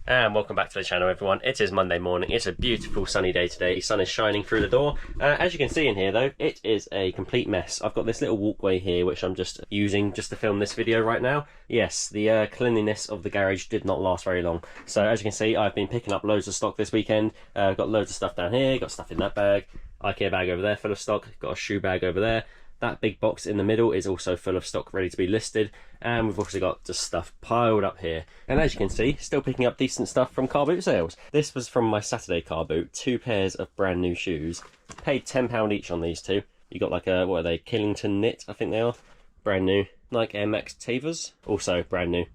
And welcome back to the channel, everyone. It is Monday morning. It's a beautiful sunny day today. The sun is shining through the door. As you can see in here though, it is a complete mess. I've got this little walkway here which I'm just using just to film this video right now. Yes, the cleanliness of the garage did not last very long. So as you can see, I've been picking up loads of stock this weekend. I've got loads of stuff down here, got stuff in that bag, IKEA bag over there full of stock, got a shoe bag over there. That big box in the middle is also full of stock ready to be listed, and we've also got just stuff piled up here. And as you can see, still picking up decent stuff from car boot sales. This was from my Saturday car boot, 2 pairs of brand new shoes. Paid £10 each on these two. You got like a, what are they, Killington knit, I think they are. Brand new. Nike Air Max Tavers, also brand new.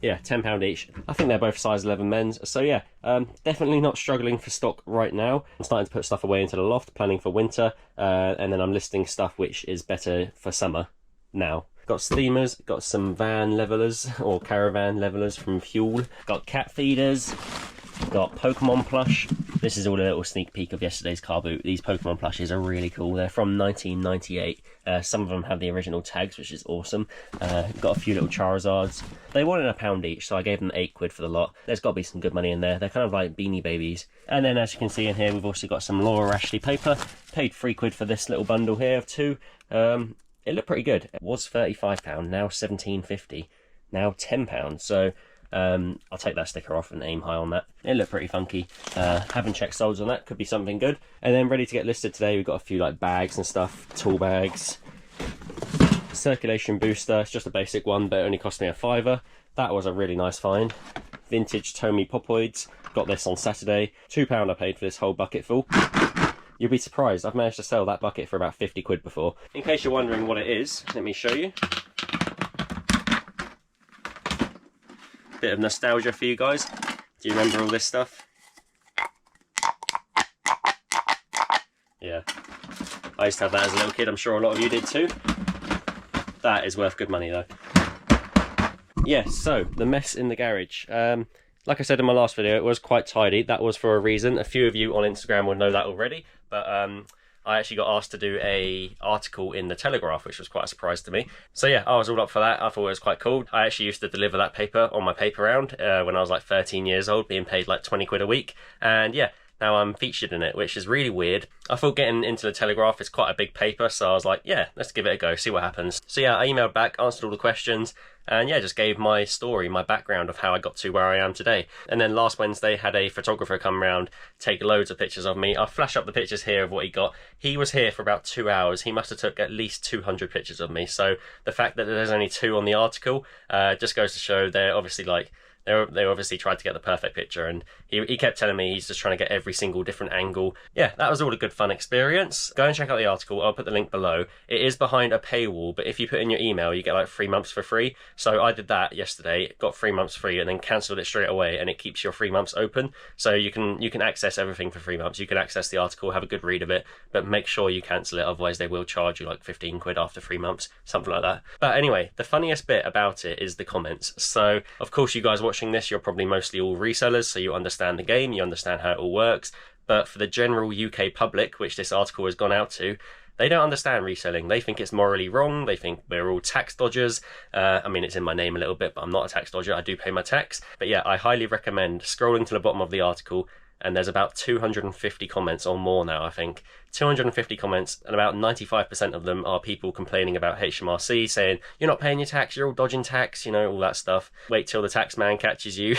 Yeah, £10 each. I think they're both size 11 men's. So yeah, definitely not struggling for stock right now. I'm starting to put stuff away into the loft, planning for winter, and then I'm listing stuff which is better for summer now. Got steamers, got some van levelers or caravan levelers from Fuel. Got cat feeders, got Pokemon plush. This is all a little sneak peek of yesterday's car boot. These Pokemon plushes are really cool. They're from 1998. Some of them have the original tags, which is awesome. Got a few little Charizards. They wanted £1 each, so I gave them £8 for the lot. There's got to be some good money in there. They're kind of like Beanie Babies. And then as you can see in here, we've also got some Laura Ashley paper. Paid £3 for this little bundle here of 2. It looked pretty good. It was £35, now £17.50, now £10. So I'll take that sticker off and aim high on that. It looked pretty funky. Haven't checked solds on that, could be something good. And then ready to get listed today, we've got a few like bags and stuff, tool bags, circulation booster. It's just a basic one, but it only cost me £5. That was a really nice find. Vintage Tomy Popoids, got this on Saturday. £2 I paid for this whole bucket full. You'll be surprised, I've managed to sell that bucket for about £50 before. In case you're wondering what it is, let me show you. Bit of nostalgia for you guys. Do you remember all this stuff? Yeah. I used to have that as a little kid, I'm sure a lot of you did too. That is worth good money though. Yeah, so, the mess in the garage. Like I said in my last video, it was quite tidy. That was for a reason. A few of you on Instagram will know that already, but I actually got asked to do an article in the Telegraph, which was quite a surprise to me. So yeah, I was all up for that. I thought it was quite cool. I actually used to deliver that paper on my paper round when I was like 13 years old, being paid like £20 a week. And yeah, now I'm featured in it, which is really weird. I thought getting into the Telegraph is quite a big paper, so I was like, yeah, let's give it a go, see what happens. So yeah, I emailed back, answered all the questions, and yeah, just gave my story, my background of how I got to where I am today. And then last Wednesday, had a photographer come round, take loads of pictures of me. I'll flash up the pictures here of what he got. He was here for about 2 hours. He must have took at least 200 pictures of me. So the fact that there's only 2 on the article just goes to show they're obviously like, they obviously tried to get the perfect picture, and he kept telling me he's just trying to get every single different angle. Yeah, that was all a good fun experience. Go and check out the article. I'll put the link below. It is behind a paywall, but if you put in your email, you get like 3 months for free. So I did that yesterday, got 3 months free, and then cancelled it straight away, and it keeps your 3 months open. So you can access everything for 3 months. You can access the article, have a good read of it, but make sure you cancel it, otherwise they will charge you like £15 after 3 months, something like that. But anyway, the funniest bit about it is the comments. So of course, you guys watching this, you're probably mostly all resellers, so you understand the game, you understand how it all works. But for the general UK public, which this article has gone out to, they don't understand reselling. They think it's morally wrong. They think we're all tax dodgers. I mean, it's in my name a little bit, but I'm not a tax dodger. I do pay my tax. But yeah, I highly recommend scrolling to the bottom of the article, and there's about 250 comments or more now, I think. 250 comments, and about 95% of them are people complaining about HMRC, saying, you're not paying your tax, you're all dodging tax, you know, all that stuff. Wait till the tax man catches you.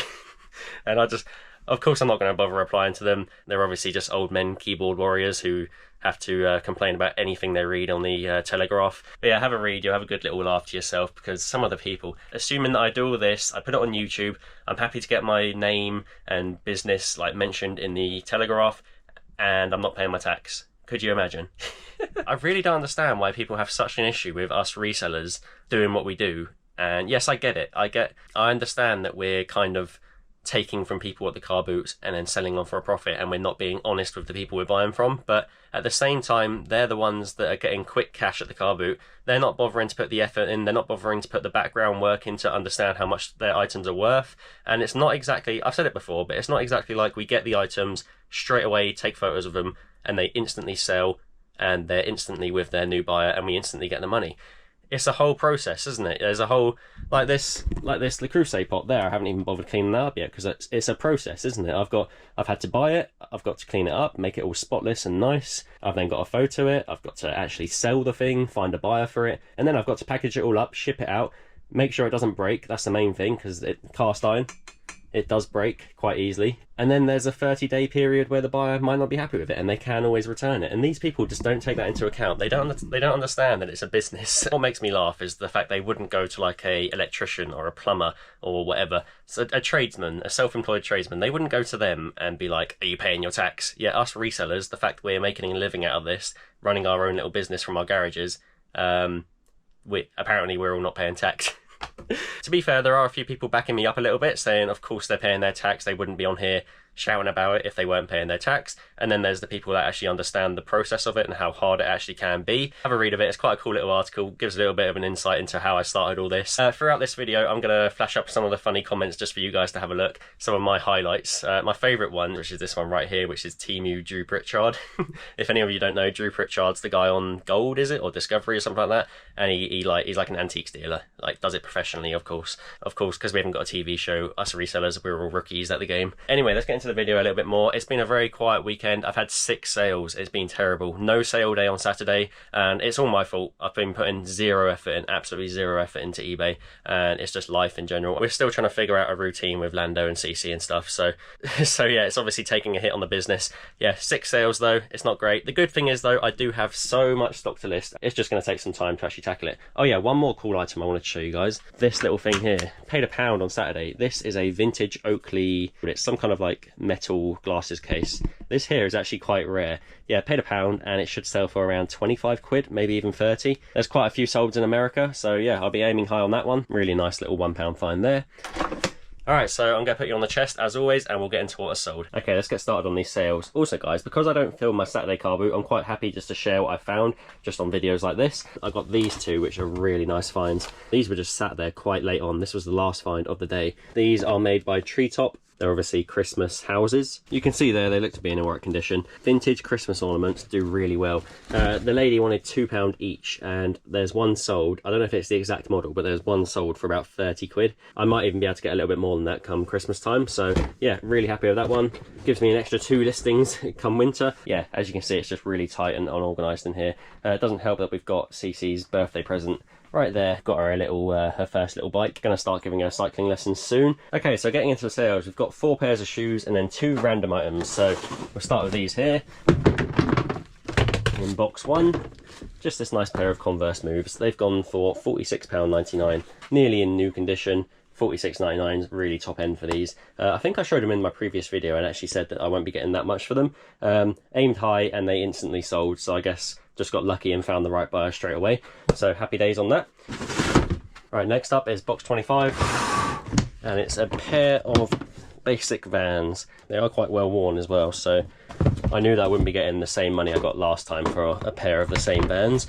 And of course I'm not going to bother replying to them. They're obviously just old men keyboard warriors who have to complain about anything they read on the Telegraph. But yeah, have a read, you'll have a good little laugh to yourself, because some of the people, assuming that I do all this, I put it on YouTube, I'm happy to get my name and business like mentioned in the Telegraph, and I'm not paying my tax. Could you imagine? I really don't understand why people have such an issue with us resellers doing what we do. And yes, I get it. I understand that we're kind of taking from people at the car boots and then selling on for a profit, and we're not being honest with the people we're buying from. But at the same time, they're the ones that are getting quick cash at the car boot. They're not bothering to put the effort in. They're not bothering to put the background work in to understand how much their items are worth. And it's not exactly, I've said it before, but it's not exactly like we get the items straight away, take photos of them, and they instantly sell, and they're instantly with their new buyer, and we instantly get the money. it's a whole process, isn't it? There's a whole, like this Le Creuset pot there. I haven't even bothered cleaning that up yet because it's a process, isn't it? I've had to buy it, I've got to clean it up, make it all spotless and nice. I've then got to photo it, I've got to actually sell the thing, find a buyer for it, and then I've got to package it all up, ship it out, make sure it doesn't break. That's the main thing, because cast iron, it does break quite easily. And then there's a 30-day period where the buyer might not be happy with it and they can always return it. And these people just don't take that into account. They don't understand that it's a business. What makes me laugh is the fact they wouldn't go to like a electrician or a plumber or whatever. So a tradesman, a self-employed tradesman, they wouldn't go to them and be like, are you paying your tax? Yeah, us resellers, the fact we're making a living out of this, running our own little business from our garages, apparently we're all not paying tax. To be fair, there are a few people backing me up a little bit, saying of course they're paying their tax, they wouldn't be on here shouting about it if they weren't paying their tax. And then there's the people that actually understand the process of it and how hard it actually can be. Have a read of it, it's quite a cool little article, gives a little bit of an insight into how I started all this. Throughout this video I'm going to flash up some of the funny comments just for you guys to have a look, some of my highlights. My favourite one, which is this one right here, which is Temu Drew Pritchard. If any of you don't know, Drew Pritchard's the guy on Gold, is it, or Discovery or something like that, and he's like an antiques dealer, like does it professionally, of course, because we haven't got a TV show, us resellers, we're all rookies at the game. Anyway, let's get into the video a little bit more. It's been a very quiet weekend. I've had 6 sales. It's been terrible. No sale day on Saturday, and it's all my fault. I've been putting zero effort in, absolutely zero effort into eBay, and it's just life in general. We're still trying to figure out a routine with Lando and CC and stuff, so yeah, it's obviously taking a hit on the business. Yeah, 6 sales though, it's not great. The good thing is though, I do have so much stock to list. It's just going to take some time to actually tackle it. Oh yeah, one more cool item I wanted to show you guys. This little thing here, paid £1 on Saturday. This is a vintage Oakley, it's some kind of like metal glasses case. This here is actually quite rare. Yeah, paid £1 and it should sell for around 25 quid, maybe even 30. There's quite a few sold in America, so yeah, I'll be aiming high on that one. Really nice little £1 find there. Alright, so I'm going to put you on the chest as always, and we'll get into what is sold. Okay, let's get started on these sales. Also guys, because I don't film my Saturday car boot, I'm quite happy just to share what I found just on videos like this. I got these two, which are really nice finds. These were just sat there quite late on. This was the last find of the day. These are made by Treetop. They're obviously Christmas houses. You can see there, they look to be in alright condition. Vintage Christmas ornaments do really well. The lady wanted £2 each, and there's one sold. I don't know if it's the exact model, but there's one sold for about 30 quid. I might even be able to get a little bit more than that come Christmas time. So yeah, really happy with that one. Gives me an extra 2 listings come winter. Yeah, as you can see, it's just really tight and unorganised in here. It doesn't help that we've got CC's birthday present right there. Got her a little, her first little bike. Gonna start giving her cycling lessons soon. Okay, so getting into the sales, we've got 4 pairs of shoes and then 2 random items. So we'll start with these here. In box 1, just this nice pair of Converse moves. They've gone for £46.99, nearly in new condition. £46.99 is really top end for these. I think I showed them in my previous video and actually said that I won't be getting that much for them. Aimed high and they instantly sold, so I guess just got lucky and found the right buyer straight away. So happy days on that. Right, next up is box 25, and it's a pair of basic Vans. They are quite well worn as well, so I knew that I wouldn't be getting the same money I got last time for a pair of the same Vans.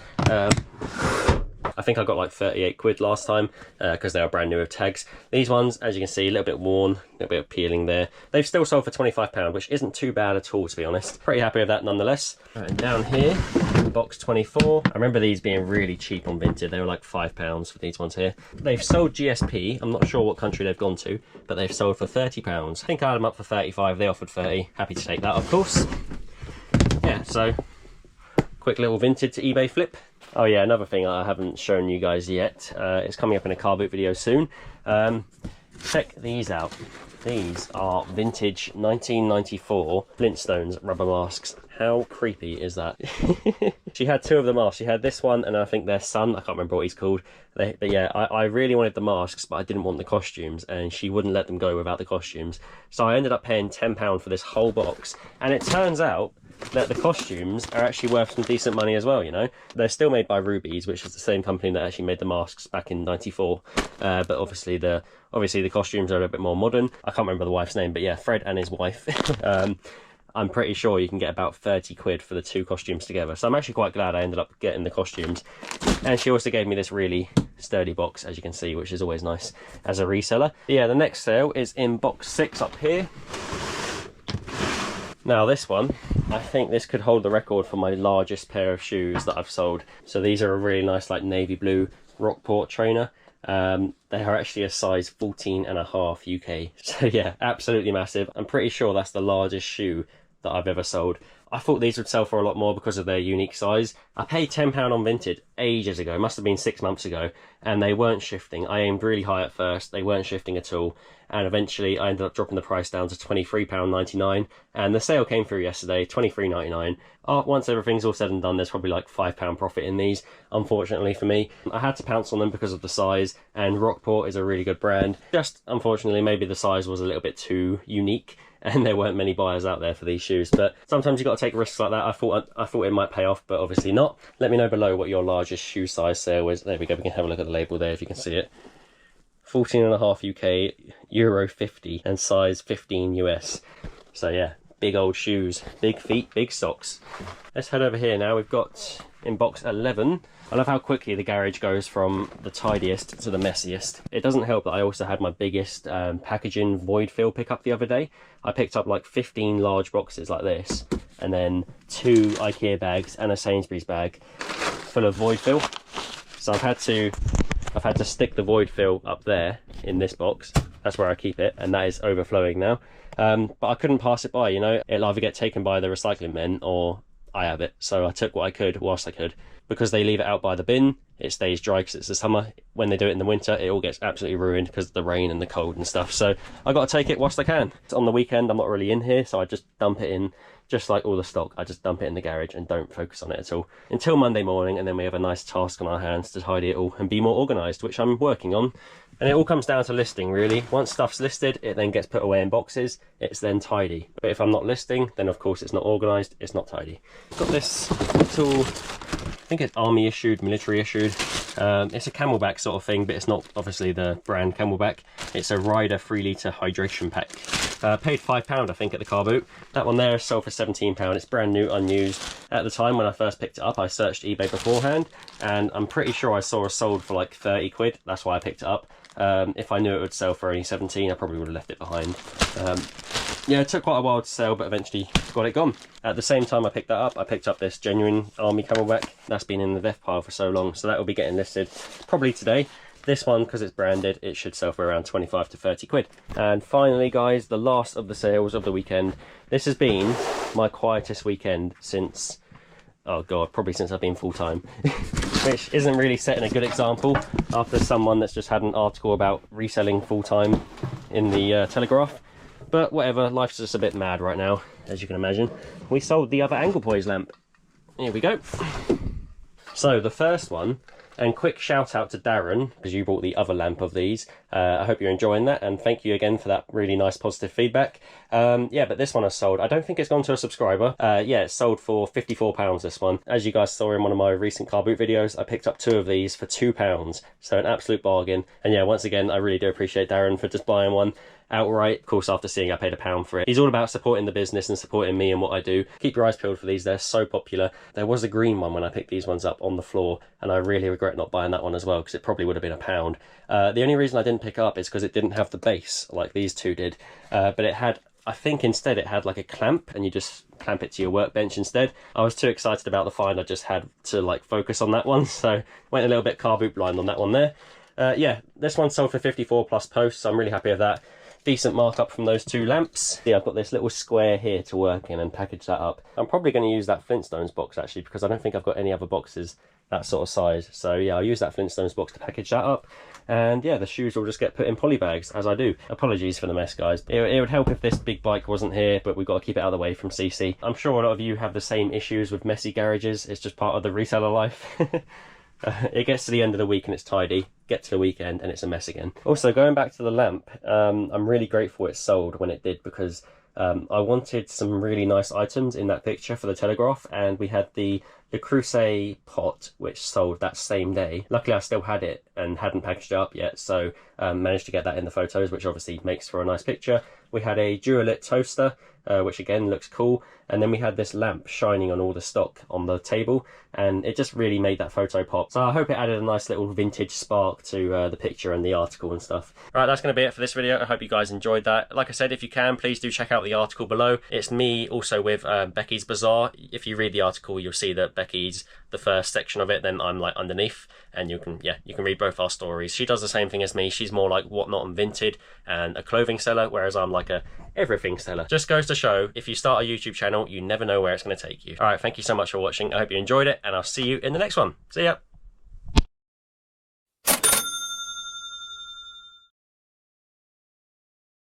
I think I got like 38 quid last time because they are brand new with tags. These ones, as you can see, a little bit worn, a little bit of peeling there. They've still sold for £25, which isn't too bad at all, to be honest. Pretty happy with that nonetheless. Right, and down here, in box 24, I remember these being really cheap on Vinted. They were like £5 for these ones here. They've sold GSP. I'm not sure what country they've gone to, but they've sold for £30. I think I had them up for 35. They offered 30. Happy to take that, of course. Yeah, so quick little Vinted to eBay flip. Oh yeah, another thing I haven't shown you guys yet. It's coming up in a car boot video soon. Check these out. These are vintage 1994 Flintstones rubber masks. How creepy is that? She had 2 of the masks. She had this one and I think their son. I can't remember what he's called. But yeah, I really wanted the masks, but I didn't want the costumes, and she wouldn't let them go without the costumes. So I ended up paying £10 for this whole box. And it turns out that the costumes are actually worth some decent money as well, you know. They're still made by Rubies, which is the same company that actually made the masks back in '94. But obviously the costumes are a bit more modern. I can't remember the wife's name, but yeah, Fred and his wife. I'm pretty sure you can get about 30 quid for the 2 costumes together. So I'm actually quite glad I ended up getting the costumes. And she also gave me this really sturdy box, as you can see, which is always nice as a reseller. Yeah, the next sale is in box 6 up here. Now this one, I think this could hold the record for my largest pair of shoes that I've sold. So these are a really nice like navy blue Rockport trainer. They are actually a size 14.5 UK. So yeah, absolutely massive. I'm pretty sure that's the largest shoe that I've ever sold. I thought these would sell for a lot more because of their unique size. I paid £10 on Vinted ages ago, must have been 6 months ago, and they weren't shifting. I aimed really high at first, they weren't shifting at all, and eventually I ended up dropping the price down to £23.99, and the sale came through yesterday, £23.99. Once everything's all said and done, there's probably like £5 profit in these, unfortunately for me. I had to pounce on them because of the size, and Rockport is a really good brand. Just, unfortunately, maybe the size was a little bit too unique, and there weren't many buyers out there for these shoes. But sometimes you've got to take risks like that. I thought it might pay off, but obviously not. Let me know below what your largest shoe size sale is. There we go, we can have a look at the label there if you can see it. 14.5 UK, Euro 50, and size 15 US. So yeah, big old shoes, big feet, big socks. Let's head over here now. We've got in box 11. I love how quickly the garage goes from the tidiest to the messiest. It doesn't help that I also had my biggest packaging void fill pickup the other day. I picked up like 15 large boxes like this, and then 2 IKEA bags and a Sainsbury's bag full of void fill. So I've had to stick the void fill up there in this box. That's where I keep it, and that is overflowing now. But I couldn't pass it by, you know. It'll either get taken by the recycling men or I have it. So I took what I could whilst I could. Because they leave it out by the bin, it stays dry because it's the summer. When they do it in the winter, it all gets absolutely ruined because of the rain and the cold and stuff. So I got to take it whilst I can. On the weekend, I'm not really in here, so I just dump it in, just like all the stock. I just dump it in the garage and don't focus on it at all until Monday morning, and then we have a nice task on our hands to tidy it all and be more organised, which I'm working on. And it all comes down to listing, really. Once stuff's listed, it then gets put away in boxes. It's then tidy. But if I'm not listing, then of course it's not organised, it's not tidy. Got this little, I think it's army issued, military issued. It's a Camelback sort of thing, but it's not obviously the brand Camelback. It's a Rider 3 litre hydration pack. Paid £5 I think at the car boot. That one there sold for £17. It's brand new, unused. At the time when I first picked it up, I searched eBay beforehand, and I'm pretty sure I saw it sold for like 30 quid. That's why I picked it up. If I knew it would sell for only 17, I probably would have left it behind. Yeah, it took quite a while to sell, but eventually got it gone. At the same time I picked that up, I picked up this genuine army Camelback. That's been in the VEF pile for so long, so that will be getting listed probably today. This one, because it's branded, it should sell for around 25 to 30 quid. And finally, guys, the last of the sales of the weekend. This has been my quietest weekend since, oh god, probably since I've been full-time. Which isn't really setting a good example after someone that's just had an article about reselling full-time in the Telegraph. But whatever, life's just a bit mad right now, as you can imagine. We sold the other angle poise lamp. Here we go. So the first one, and quick shout out to Darren, because you bought the other lamp of these. I hope you're enjoying that, and thank you again for that really nice positive feedback. Yeah, but this one has sold. I don't think it's gone to a subscriber. Yeah, it's sold for £54, this one. As you guys saw in one of my recent car boot videos, I picked up 2 of these for £2. So an absolute bargain. And yeah, once again, I really do appreciate Darren for just buying one outright. Of course, after seeing I paid £1 for it. He's all about supporting the business and supporting me and what I do. Keep your eyes peeled for these, they're so popular. There was a green one when I picked these ones up on the floor, and I really regret not buying that one as well, because it probably would have been £1. The only reason I didn't pick up is because it didn't have the base like these two did, but it had, I think instead it had like a clamp, and you just clamp it to your workbench instead. I was too excited about the find, I just had to like focus on that one, so went a little bit car boot blind on that one there. Yeah, this one sold for 54 plus posts, so I'm really happy with that. Decent markup from those 2 lamps. Yeah, I've got this little square here to work in and package that up. I'm probably going to use that Flintstones box actually, because I don't think I've got any other boxes that sort of size. So yeah, I'll use that Flintstones box to package that up. And yeah, the shoes will just get put in poly bags as I do. Apologies for the mess, guys. It would help if this big bike wasn't here, but we've got to keep it out of the way from CC. I'm sure a lot of you have the same issues with messy garages. It's just part of the reseller life. It gets to the end of the week and it's tidy, get to the weekend and it's a mess again. Also, going back to the lamp, I'm really grateful it sold when it did, because I wanted some really nice items in that picture for the Telegraph, and we had the Crusade pot, which sold that same day. Luckily I still had it and hadn't packaged it up yet, so managed to get that in the photos, which obviously makes for a nice picture. We had a Dualit toaster, which again looks cool, and then we had this lamp shining on all the stock on the table, and it just really made that photo pop. So I hope it added a nice little vintage spark to the picture and the article and stuff. Right, that's going to be it for this video. I hope you guys enjoyed that. Like I said, if you can, please do check out out the article below. It's me also with Becky's Bazaar. If you read the article, you'll see that Becky's the first section of it, then I'm like underneath, and you can read both our stories. She does the same thing as me. She's more like Whatnot and Vinted and a clothing seller, whereas I'm like a everything seller. Just goes to show, if you start a YouTube channel, you never know where it's going to take you. All right, thank you so much for watching. I hope you enjoyed it, and I'll see you in the next one. See ya.